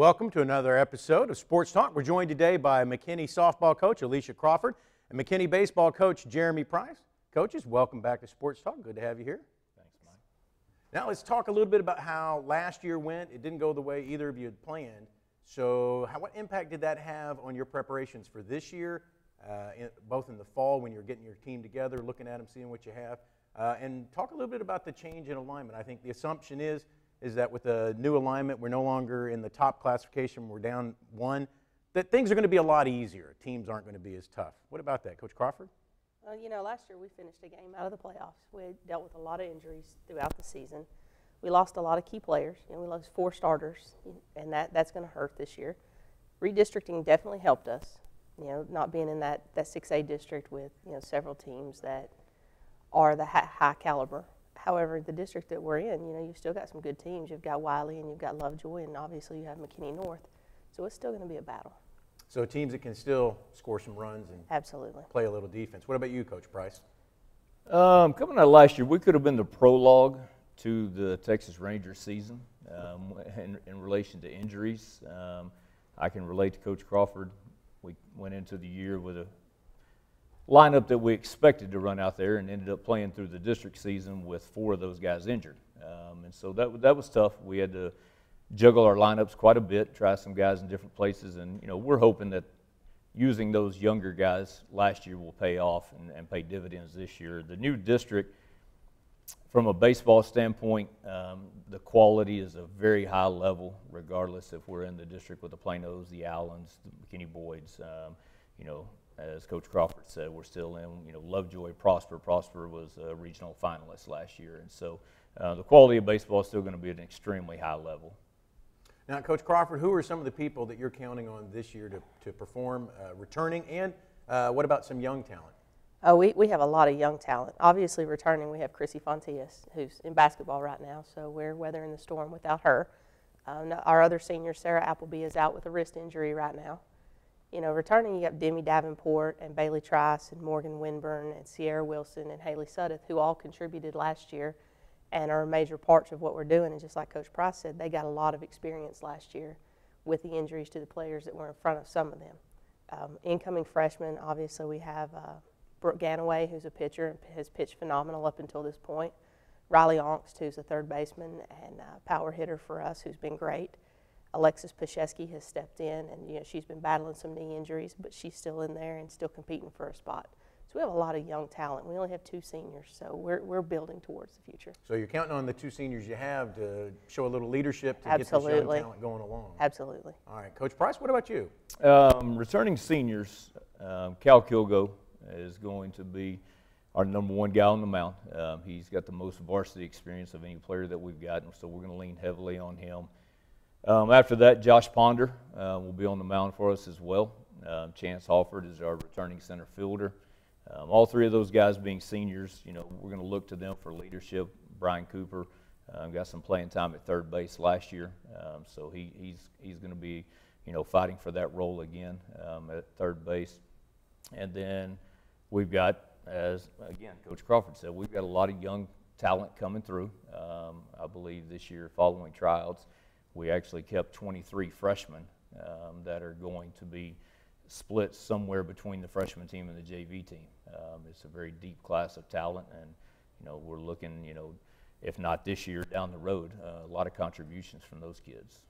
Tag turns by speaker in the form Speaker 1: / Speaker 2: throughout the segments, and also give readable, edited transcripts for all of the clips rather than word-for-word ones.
Speaker 1: Welcome to another episode of Sports Talk. We're joined today by McKinney softball coach Alicia Crawford and McKinney baseball coach Jeremy Price. Coaches, welcome back to Sports Talk. Good to have you here.
Speaker 2: Thanks, Mike.
Speaker 1: Now let's talk a little bit about how last year went. It didn't go the way either of you had planned. So what impact did that have on your preparations for this year, both in the fall when you're getting your team together, looking at them, seeing what you have, and talk a little bit about the change in alignment. I think the assumption is that with the new alignment, we're no longer in the top classification, we're down one, that things are going to be a lot easier. Teams aren't going to be as tough. What about that, Coach Crawford?
Speaker 3: Well, you know, last year we finished a game out of the playoffs. We dealt with a lot of injuries throughout the season. We lost a lot of key players. You know, we lost 4 starters, and that's going to hurt this year. Redistricting definitely helped us, you know, not being in that 6A district with, you know, several teams that are the high caliber. However, the district that we're in, you know, you've still got some good teams. You've got Wiley and you've got Lovejoy, and obviously you have McKinney North. So it's still going to be a battle.
Speaker 1: So teams that can still score some runs and
Speaker 3: absolutely
Speaker 1: play a little defense. What about you, Coach Price?
Speaker 2: Coming out of last year, we could have been the prologue to the Texas Rangers season in relation to injuries. I can relate to Coach Crawford. We went into the year with a lineup that we expected to run out there and ended up playing through the district season with 4 of those guys injured. And so that was tough. We had to juggle our lineups quite a bit, try some guys in different places, and you know, we're hoping that using those younger guys last year will pay off and pay dividends this year. The new district, from a baseball standpoint, the quality is a very high level, regardless if we're in the district with the Planos, the Allens, the McKinney Boyds. You know, as Coach Crawford said, we're still in, you know, Lovejoy, Prosper. Prosper was a regional finalist last year. And so the quality of baseball is still going to be at an extremely high level.
Speaker 1: Now, Coach Crawford, who are some of the people that you're counting on this year to perform returning, and what about some young talent?
Speaker 3: Oh, we have a lot of young talent. Obviously, returning, we have Chrissy Fontius, who's in basketball right now, so we're weathering the storm without her. Our other senior, Sarah Appleby, is out with a wrist injury right now. You know, returning, you got Demi Davenport and Bailey Trice and Morgan Winburn and Sierra Wilson and Haley Suddeth, who all contributed last year and are major parts of what we're doing. And just like Coach Price said, they got a lot of experience last year with the injuries to the players that were in front of some of them. Incoming freshmen, obviously we have Brooke Ganaway, who's a pitcher and has pitched phenomenal up until this point. Riley Ongst, who's a third baseman and power hitter for us, who's been great. Alexis Pashesky has stepped in, and you know, she's been battling some knee injuries, but she's still in there and still competing for a spot. So we have a lot of young talent. We only have 2 seniors, so we're building towards the future.
Speaker 1: So you're counting on the 2 seniors you have to show a little leadership to
Speaker 3: absolutely.
Speaker 1: get this young talent going along.
Speaker 3: Absolutely.
Speaker 1: All right, Coach Price, what about you?
Speaker 2: Returning seniors, Cal Kilgo is going to be our #1 guy on the mound. He's got the most varsity experience of any player that we've got, and so we're going to lean heavily on him. After that, Josh Ponder will be on the mound for us as well. Chance Hallford is our returning center fielder. All 3 of those guys being seniors, you know, we're going to look to them for leadership. Brian Cooper got some playing time at third base last year, so he's going to be, you know, fighting for that role again at third base. And then we've got, as again Coach Crawford said, we've got a lot of young talent coming through. I believe this year, following tryouts, we actually kept 23 freshmen that are going to be split somewhere between the freshman team and the JV team. It's a very deep class of talent, and you know, we're looking, you know, if not this year, down the road, a lot of contributions from those kids.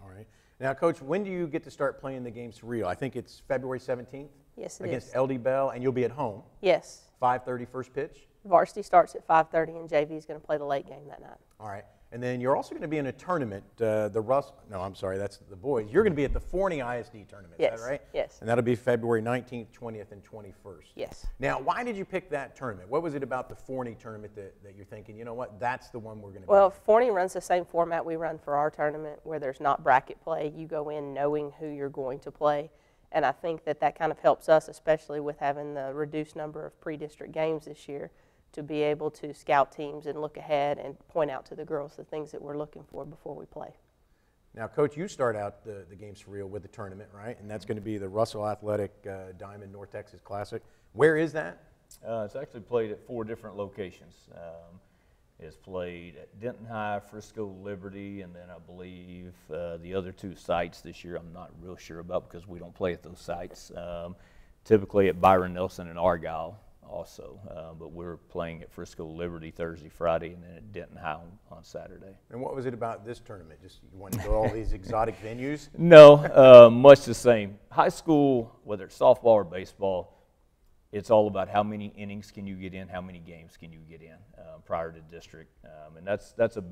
Speaker 1: All right. Now, Coach, when do you get to start playing the games for real? I think it's February 17th?
Speaker 3: Yes,
Speaker 1: against LD Bell, and you'll be at home?
Speaker 3: Yes.
Speaker 1: 5:30 first pitch?
Speaker 3: Varsity starts at 5:30, and JV is going to play the late game that night.
Speaker 1: All right. And then you're also going to be in a tournament, that's the boys. You're going to be at the Forney ISD Tournament,
Speaker 3: yes.
Speaker 1: Is that right?
Speaker 3: Yes.
Speaker 1: And that'll be February 19th, 20th, and 21st.
Speaker 3: Yes.
Speaker 1: Now, why did you pick that tournament? What was it about the Forney tournament that you're thinking, you know what, that's the one we're going to be?
Speaker 3: Well, Forney runs the same format we run for our tournament, where there's not bracket play. You go in knowing who you're going to play. And I think that kind of helps us, especially with having the reduced number of pre-district games this year, to be able to scout teams and look ahead and point out to the girls the things that we're looking for before we play.
Speaker 1: Now, Coach, you start out the games for real with the tournament, right? And that's going to be the Russell Athletic Diamond North Texas Classic. Where is that?
Speaker 2: It's actually played at 4 different locations. is played at Denton High, Frisco Liberty, and then I believe the other 2 sites this year I'm not real sure about because we don't play at those sites. Typically at Byron Nelson and Argyle also, but we're playing at Frisco Liberty Thursday, Friday, and then at Denton High on Saturday.
Speaker 1: And what was it about this tournament? Just you wanted to go to all these exotic venues?
Speaker 2: No, much the same. High school, whether it's softball or baseball, it's all about how many innings can you get in, how many games can you get in prior to district, and that's a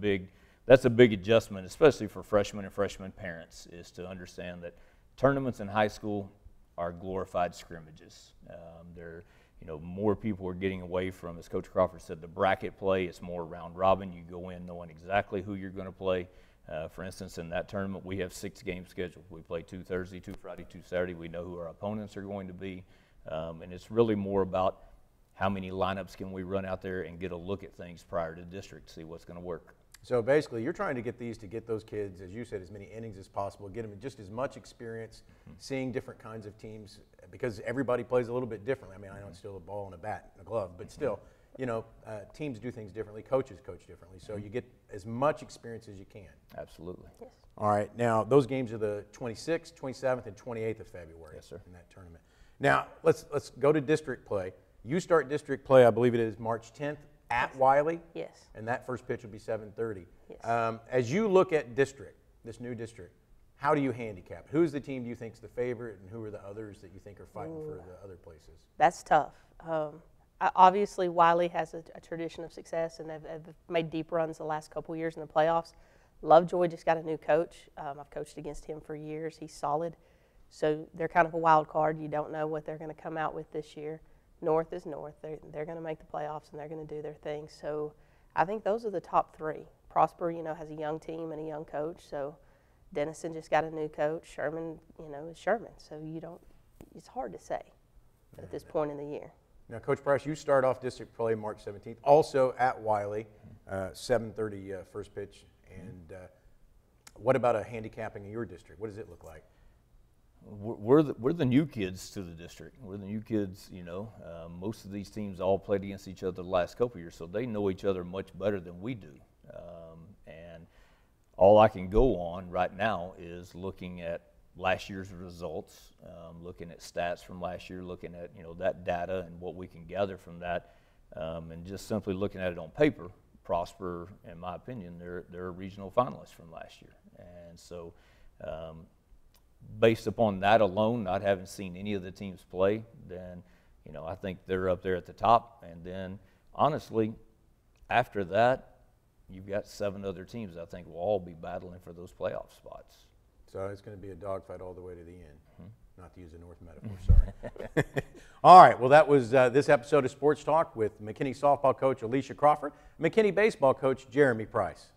Speaker 2: big adjustment, especially for freshmen and freshman parents, is to understand that tournaments in high school are glorified scrimmages. More people are getting away from, as Coach Crawford said, the bracket play. It's more round robin. You go in knowing exactly who you're going to play. For instance, in that tournament, we have 6 games scheduled. We play 2 Thursday, 2 Friday, 2 Saturday. We know who our opponents are going to be. And it's really more about how many lineups can we run out there and get a look at things prior to district, see what's going to work.
Speaker 1: So basically, you're trying to get those kids, as you said, as many innings as possible, get them just as much experience, seeing different kinds of teams, because everybody plays a little bit differently. I mean, I know it's still a ball and a bat and a glove, but still, teams do things differently, coaches coach differently, so you get as much experience as you can.
Speaker 2: Absolutely.
Speaker 3: Yes.
Speaker 1: All right, now those games are the 26th, 27th, and 28th of February.
Speaker 2: Yes, sir.
Speaker 1: In that tournament. Now, let's go to district play. You start district play, I believe it is March 10th at Wiley.
Speaker 3: Yes.
Speaker 1: And that first pitch will be 7:30.
Speaker 3: Yes.
Speaker 1: As you look at district, this new district, how do you handicap? Who's the team do you think is the favorite, and who are the others that you think are fighting for the other places?
Speaker 3: That's tough. Obviously, Wiley has a tradition of success, and they've made deep runs the last couple years in the playoffs. Lovejoy just got a new coach. I've coached against him for years. He's solid. So they're kind of a wild card. You don't know what they're going to come out with this year. North is North. They're going to make the playoffs, and they're going to do their thing. So I think those are the top 3. Prosper, has a young team and a young coach. So Denison just got a new coach. Sherman, is Sherman. So it's hard to say at this point in the year.
Speaker 1: Now, Coach Price, you start off district play March 17th, also at Wiley, 7:30 first pitch. And what about a handicapping in your district? What does it look like?
Speaker 2: We're the new kids to the district. We're the new kids, most of these teams all played against each other the last couple of years, so they know each other much better than we do. And all I can go on right now is looking at last year's results, looking at stats from last year, looking at, that data and what we can gather from that, and just simply looking at it on paper. Prosper, in my opinion, they're a regional finalist from last year. And so based upon that alone, not having seen any of the teams play, then, I think they're up there at the top. And then, honestly, after that, you've got 7 other teams I think will all be battling for those playoff spots.
Speaker 1: So it's going to be a dogfight all the way to the end. Not to use a North metaphor, sorry. All right, well, that was this episode of Sports Talk with McKinney softball coach Alicia Crawford, McKinney baseball coach Jeremy Price.